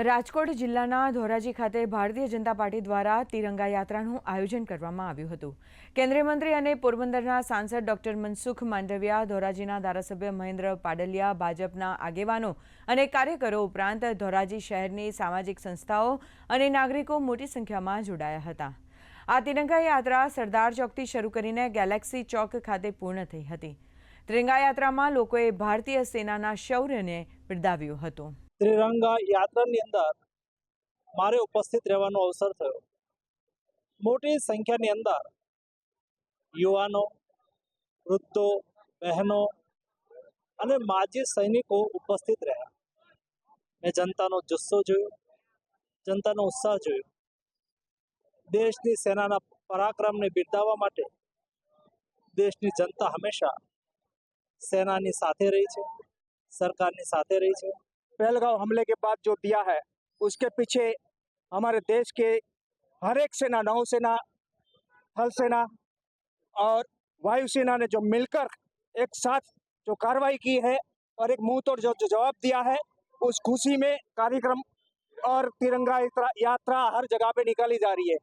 રાજકોટ જિલ્લાના ધોરાજી ખાતે ભારતીય જનતા પાર્ટી દ્વારા તિરંગા યાત્રાનું આયોજન કરવામાં આવ્યું હતું। કેન્દ્રીય મંત્રી અને પોરબંદરના સાંસદ ડોક્ટર મનસુખ માંડવિયા, ધોરાજીના ધારાસભ્ય મહેન્દ્ર પાડલિયા, ભાજપના આગેવાનો અને કાર્યકરો ઉપરાંત ધોરાજી શહેરની સામાજિક સંસ્થાઓ અને નાગરિકો મોટી સંખ્યામાં જોડાયા હતા। આ તિરંગા યાત્રા સરદાર ચોકથી શરૂ કરીને ગેલેક્સી ચોક ખાતે પૂર્ણ થઈ હતી। તિરંગા યાત્રામાં લોકોએ ભારતીય સેનાના શૌર્યને બિરદાવ્યું હતું। ત્રિરંગા યાત્રાની અંદર મારે ઉપસ્થિત રહેવાનો અવસર થયો। મોટી સંખ્યાની અંદર યુવાનો, વૃદ્ધો, બહેનો અને માજી સૈનિકો ઉપસ્થિત રહ્યા। મેં જનતાનો જુસ્સો જોયો, જનતાનો ઉત્સાહ જોયો। દેશની સેનાના પરાક્રમને બિરદાવવા માટે દેશની જનતા હંમેશા સેનાની સાથે રહી છે, સરકારની સાથે રહી છે। पहलगांव हमले के बाद जो दिया है उसके पीछे हमारे देश के हर एक सेना, नौसेना, थल सेना और वायुसेना ने जो मिलकर एक साथ जो कार्रवाई की है और एक मुंह तोड़ जो जवाब दिया है, उस खुशी में कार्यक्रम और तिरंगा यात्रा हर जगह पे निकाली जा रही है।